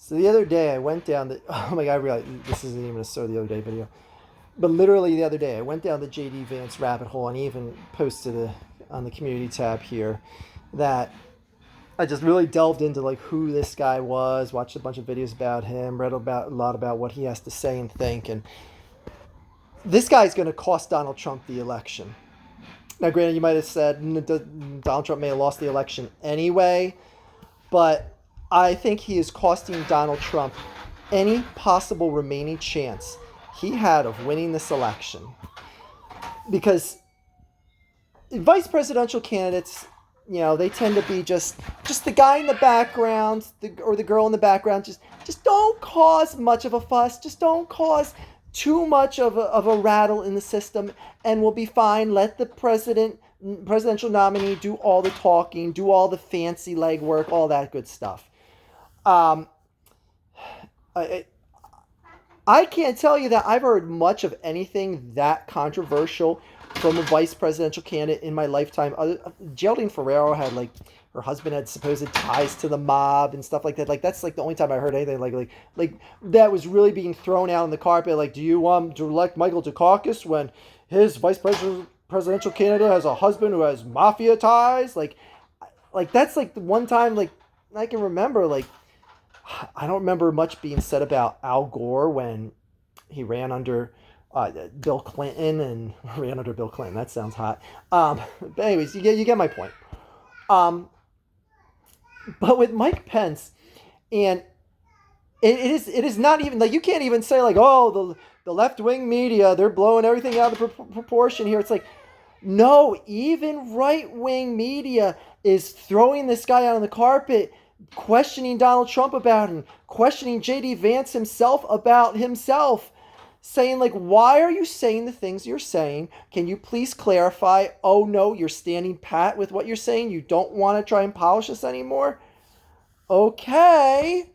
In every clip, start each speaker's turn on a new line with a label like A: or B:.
A: So the other day I went down the, oh my God, I realized this isn't even a So the Other Day video. But literally the other day I went down the JD Vance rabbit hole and even posted on the community tab here that I just really delved into like who this guy was, watched a bunch of videos about him, read about a lot about what he has to say and think, and this guy's going to cost Donald Trump the election. Now, granted, you might have said Donald Trump may have lost the election anyway, but I think he is costing Donald Trump any possible remaining chance he had of winning this election. Because vice presidential candidates, they tend to be just the guy in the background, or the girl in the background. Just don't cause much of a fuss. Just don't cause too much of a rattle in the system, and we'll be fine. Let the presidential nominee do all the talking, do all the fancy legwork, all that good stuff. I can't tell you that I've heard much of anything that controversial from a vice presidential candidate in my lifetime. Geraldine Ferrero had her husband had supposed ties to the mob and stuff like that. That's the only time I heard anything like that was really being thrown out on the carpet. Do you want to elect Michael Dukakis when his vice presidential candidate has a husband who has mafia ties? That's the one time I can remember. I don't remember much being said about Al Gore when he ran under Bill Clinton and ran under Bill Clinton. That sounds hot. But anyways, you get my point. But with Mike Pence, and it is not even you can't even say the left wing media, they're blowing everything out of proportion here. It's no, even right wing media is throwing this guy out on the carpet, questioning Donald Trump about him, questioning JD Vance himself about himself, saying why are you saying the things you're saying? Can you please clarify? Oh no, you're standing pat with what you're saying. You don't want to try and polish this anymore? Okay.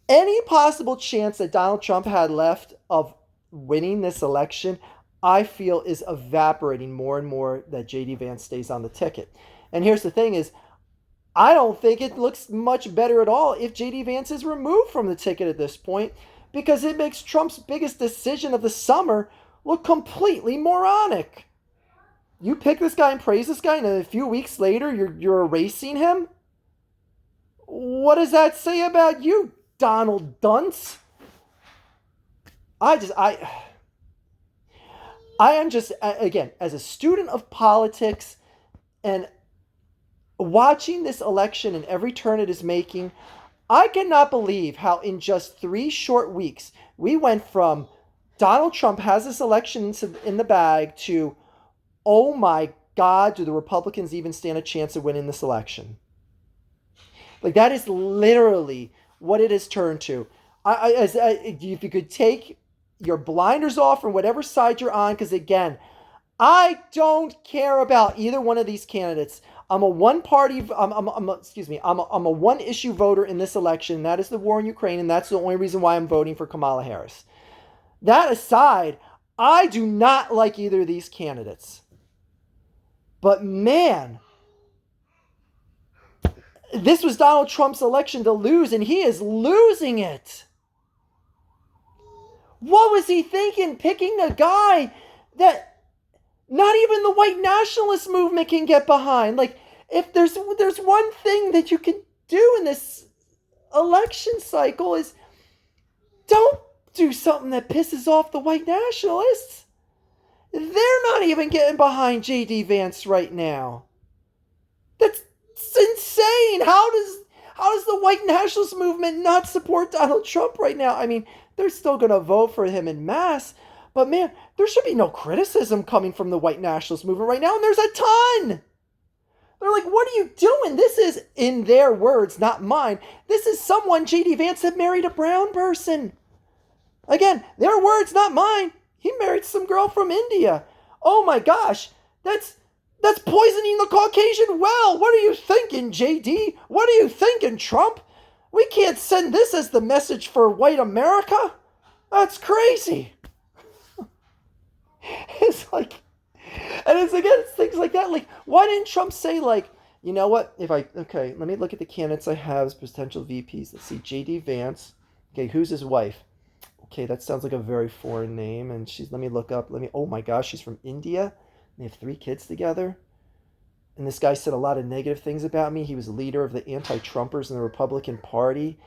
A: Any possible chance that Donald Trump had left of winning this election, I feel, is evaporating more and more that JD Vance stays on the ticket. And here's the thing is, I don't think it looks much better at all if JD Vance is removed from the ticket at this point, because it makes Trump's biggest decision of the summer look completely moronic. You pick this guy and praise this guy, and a few weeks later you're erasing him? What does that say about you, Donald Dunce? I am just, again, as a student of politics and watching this election and every turn it is making, I cannot believe how in just 3 short weeks we went from Donald Trump has this election in the bag to, oh my God, do the Republicans even stand a chance of winning this election? That is literally what it has turned to. If you could take your blinders off from whatever side you're on, because again, I don't care about either one of these candidates. I'm a one-party. I'm a one-issue voter in this election. That is the war in Ukraine, and that's the only reason why I'm voting for Kamala Harris. That aside, I do not like either of these candidates. But man, this was Donald Trump's election to lose, and he is losing it. What was he thinking, picking a guy that not even the white nationalist movement can get behind? If there's one thing that you can do in this election cycle is don't do something that pisses off the white nationalists. They're not even getting behind JD Vance right now. That's insane. How does the white nationalist movement not support Donald Trump right now? I mean, they're still going to vote for him en masse. But man, there should be no criticism coming from the white nationalist movement right now. And there's a ton. They're what are you doing? This is, in their words, not mine, this is someone JD Vance had married a brown person. Again, their words, not mine. He married some girl from India. Oh my gosh, that's poisoning the Caucasian well. What are you thinking, JD? What are you thinking, Trump? We can't send this as the message for white America. That's crazy. It's and it's things like that. Why didn't Trump say You know what? Okay, let me look at the candidates I have as potential VPs. Let's see, JD Vance. Okay, who's his wife? Okay, that sounds like a very foreign name. And let me look up. Oh my gosh, she's from India. They have 3 kids together. And this guy said a lot of negative things about me. He was a leader of the anti-Trumpers in the Republican Party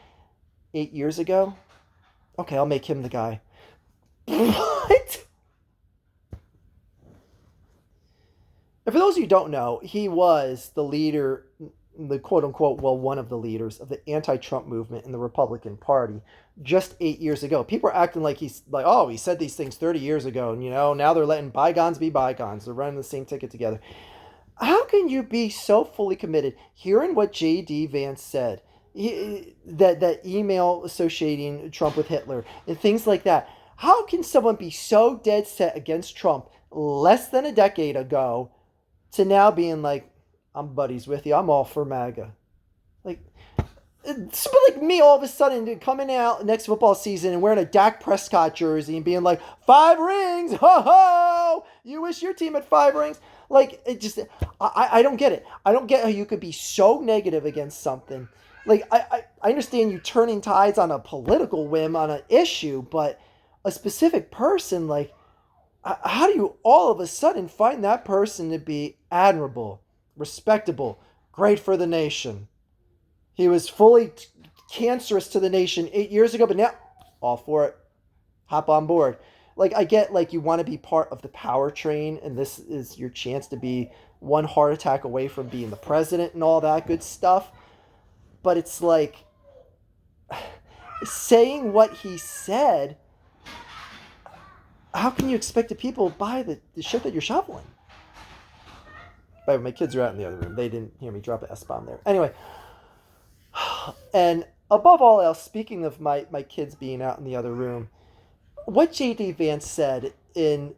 A: 8 years ago. Okay, I'll make him the guy. What? And for those of you who don't know, he was the leader, the quote unquote, well, one of the leaders of the anti-Trump movement in the Republican Party just 8 years ago. People are acting like oh, he said these things 30 years ago, and now they're letting bygones be bygones. They're running the same ticket together. How can you be so fully committed? Hearing what JD Vance said, that email associating Trump with Hitler and things like that. How can someone be so dead set against Trump less than a decade ago to now being like, I'm buddies with you, I'm all for MAGA? Like, it's like me all of a sudden coming out next football season and wearing a Dak Prescott jersey and being like, 5 rings, ho ho! You wish your team had 5 rings? Like, I don't get it. I don't get how you could be so negative against something. Like, I understand you turning tides on a political whim on an issue, but a specific person, like, how do you all of a sudden find that person to be admirable, respectable, great for the nation? He was fully cancerous to the nation 8 years ago, but now, all for it. Hop on board. Like, I get, like, you want to be part of the power train, and this is your chance to be one heart attack away from being the president and all that good stuff. But it's like, saying what he said, how can you expect the people to buy the shit that you're shoveling? By the way, my kids are out in the other room. They didn't hear me drop an S-bomb there. Anyway, and above all else, speaking of my kids being out in the other room, what JD Vance said in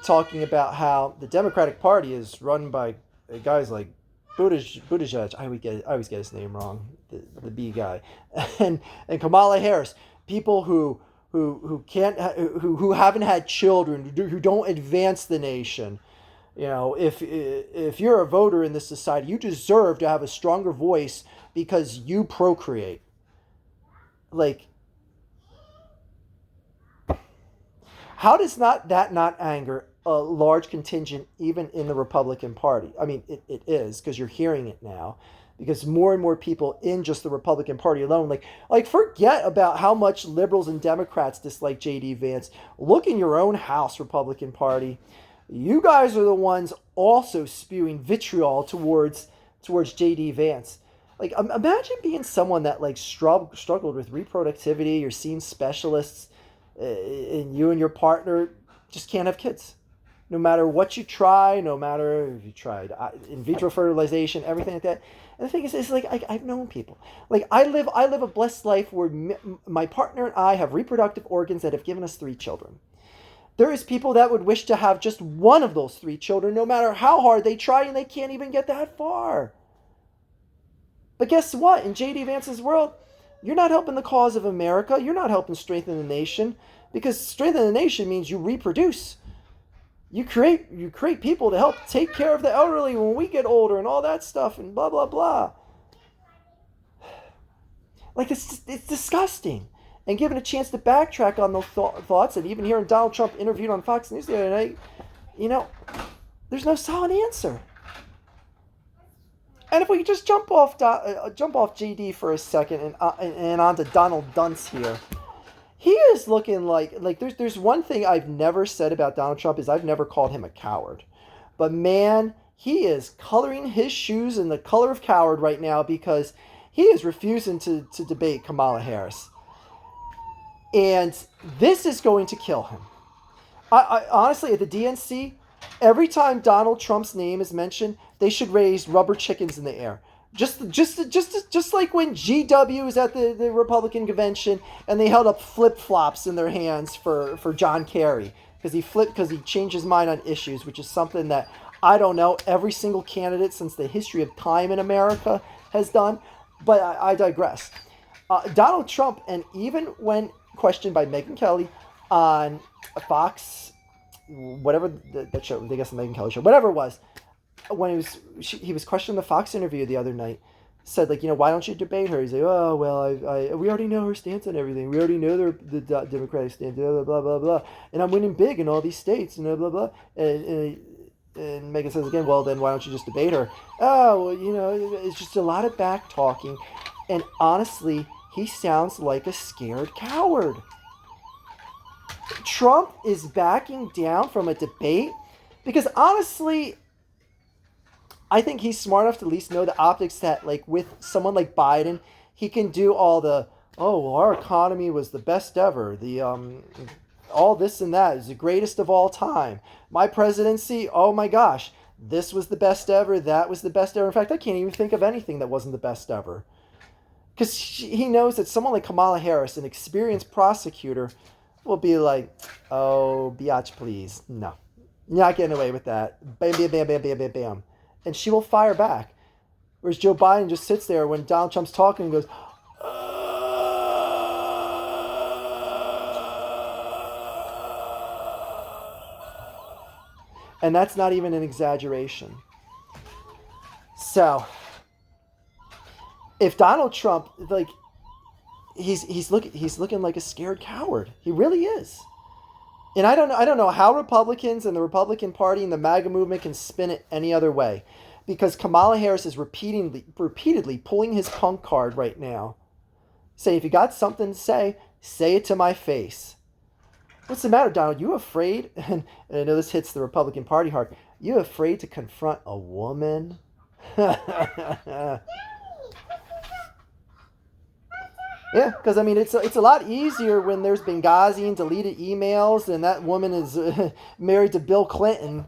A: talking about how the Democratic Party is run by guys like Buttigieg, I always get his name wrong, the B guy, and Kamala Harris, people who haven't had children, who don't advance the nation. If you're a voter in this society, you deserve to have a stronger voice because you procreate. Like, how does that not anger a large contingent even in the Republican Party? I mean, it is, because you're hearing it now, because more and more people in just the Republican Party alone, like forget about how much liberals and Democrats dislike JD Vance. Look in your own house, Republican Party. You guys are the ones also spewing vitriol towards JD Vance. Like, imagine being someone that like struggled with reproductivity. You're seeing specialists, and you and your partner just can't have kids. No matter what you try, no matter if you tried in vitro fertilization, everything like that. And the thing is like, I've known people. Like, I live a blessed life where my partner and I have reproductive organs that have given us 3 children. There is people that would wish to have just one of those 3 children, no matter how hard they try, and they can't even get that far. But guess what? In JD Vance's world, you're not helping the cause of America. You're not helping strengthen the nation, because strengthen the nation means you reproduce. You create people to help take care of the elderly when we get older and all that stuff and blah, blah, blah. Like, it's disgusting. And given a chance to backtrack on those thoughts, and even hearing Donald Trump interviewed on Fox News the other night, there's no solid answer. And if we could just jump off JD for a second and onto Donald Dunce here, he is looking like there's one thing I've never said about Donald Trump is I've never called him a coward, but man, he is coloring his shoes in the color of coward right now, because he is refusing to debate Kamala Harris, and this is going to kill him. I honestly, at the DNC, every time Donald Trump's name is mentioned, they should raise rubber chickens in the air. Just like when GW was at the Republican convention and they held up flip-flops in their hands for John Kerry because he changed his mind on issues, which is something that, I don't know, every single candidate since the history of time in America has done. But I digress. Donald Trump, and even when questioned by Megyn Kelly on Fox, whatever that show, I guess the Megyn Kelly show, whatever it was, when he was questioning the Fox interview the other night, said, like, why don't you debate her? He's like, oh, well, we already know her stance on everything. We already know the Democratic stance, blah, blah, blah, blah. And I'm winning big in all these states, blah, blah, blah. And Megan says again, well, then why don't you just debate her? Oh, well, it's just a lot of back talking. And honestly, he sounds like a scared coward. Trump is backing down from a debate because honestly, I think he's smart enough to at least know the optics that, like, with someone like Biden, he can do all the, oh, well, our economy was the best ever. All this and that is the greatest of all time. My presidency, oh my gosh, this was the best ever. That was the best ever. In fact, I can't even think of anything that wasn't the best ever. Because he knows that someone like Kamala Harris, an experienced prosecutor, will be like, oh, biatch, please. No. You're not getting away with that. Bam, bam, bam, bam, bam, bam, bam. And she will fire back. Whereas Joe Biden just sits there when Donald Trump's talking and goes, and that's not even an exaggeration. So, if Donald Trump, like, he's looking like a scared coward. He really is. And I don't know how Republicans and the Republican Party and the MAGA movement can spin it any other way, because Kamala Harris is repeatedly pulling his punk card right now, saying, if you got something to say it to my face. What's the matter, Donald? You afraid? And I know this hits the Republican Party hard. You afraid to confront a woman? Yeah, because I mean, it's a lot easier when there's Benghazi and deleted emails, and that woman is married to Bill Clinton.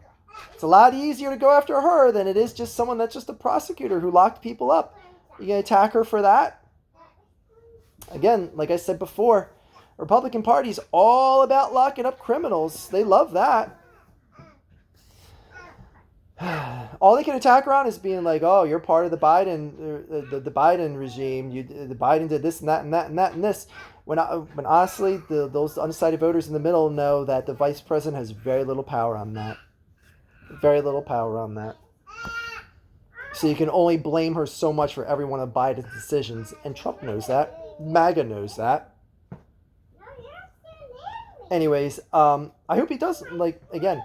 A: It's a lot easier to go after her than it is just someone that's just a prosecutor who locked people up. You gonna attack her for that? Again, like I said before, Republican Party's all about locking up criminals. They love that. All they can attack her on is being like, oh, you're part of the Biden, the Biden regime. The Biden did this and that and that and that and this. When honestly, those undecided voters in the middle know that the vice president has very little power on that. Very little power on that. So you can only blame her so much for every one of Biden's decisions, and Trump knows that. MAGA knows that. Anyways, I hope he does. Like, again,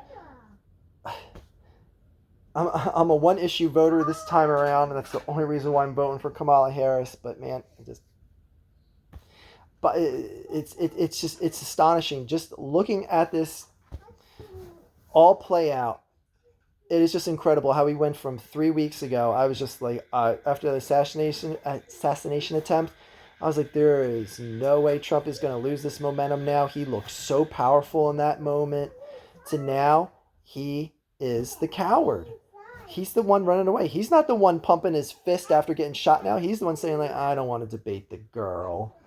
A: I'm a one-issue voter this time around, and that's the only reason why I'm voting for Kamala Harris. But man, it's astonishing just looking at this all play out. It is just incredible how we went from 3 weeks ago. I was just like, after the assassination attempt, I was like, there is no way Trump is going to lose this momentum now. He looked so powerful in that moment. To now, he is the coward. He's the one running away. He's not the one pumping his fist after getting shot now. He's the one saying, like, I don't want to debate the girl.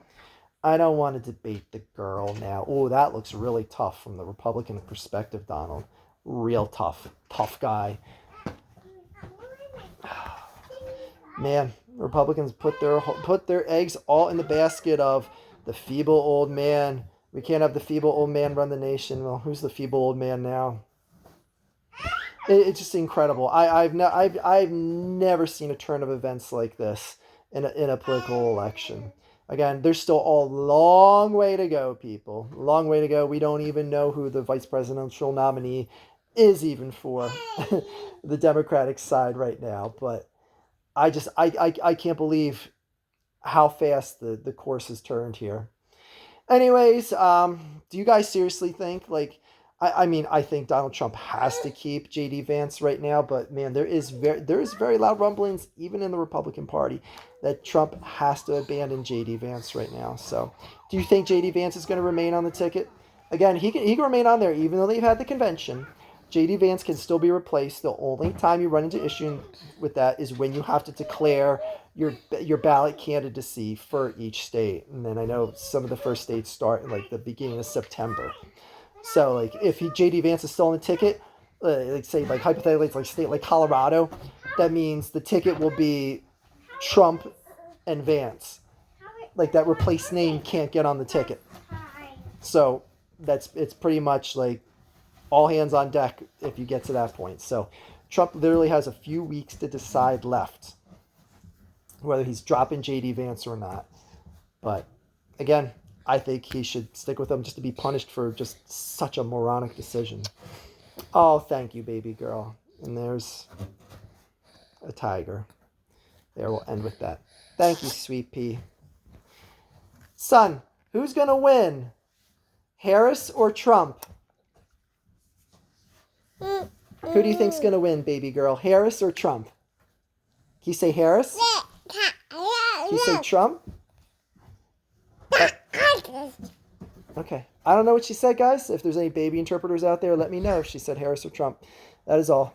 A: I don't want to debate the girl now. Oh, that looks really tough from the Republican perspective, Donald. Real tough guy. Man, Republicans put their eggs all in the basket of the feeble old man. We can't have the feeble old man run the nation. Well, who's the feeble old man now? It's just incredible. I've never seen a turn of events like this in a political election. Again, there's still a long way to go, people. Long way to go. We don't even know who the vice presidential nominee is even for the Democratic side right now. But I can't believe how fast the course has turned here. Anyways, do you guys seriously think, like, I think Donald Trump has to keep JD Vance right now, but man, there is very loud rumblings even in the Republican Party that Trump has to abandon JD Vance right now. So, do you think JD Vance is going to remain on the ticket? Again, he can remain on there even though they've had the convention. JD Vance can still be replaced. The only time you run into issue with that is when you have to declare your ballot candidacy for each state. And then I know some of the first states start in like the beginning of September. So like if JD Vance is still on the ticket, like say like hypothetically it's like a state like Colorado, that means the ticket will be Trump and Vance. Like that replaced name can't get on the ticket. So it's pretty much like all hands on deck if you get to that point. So Trump literally has a few weeks to decide left whether he's dropping JD Vance or not. But again, I think he should stick with him just to be punished for just such a moronic decision. Oh, thank you, baby girl. And there's a tiger. There, we'll end with that. Thank you, sweet pea. Son, who's going to win? Harris or Trump? Who do you think's going to win, baby girl? Harris or Trump? Can you say Harris? Can you say Trump? Okay. I don't know what she said, guys. If there's any baby interpreters out there, let me know if she said Harris or Trump. That is all.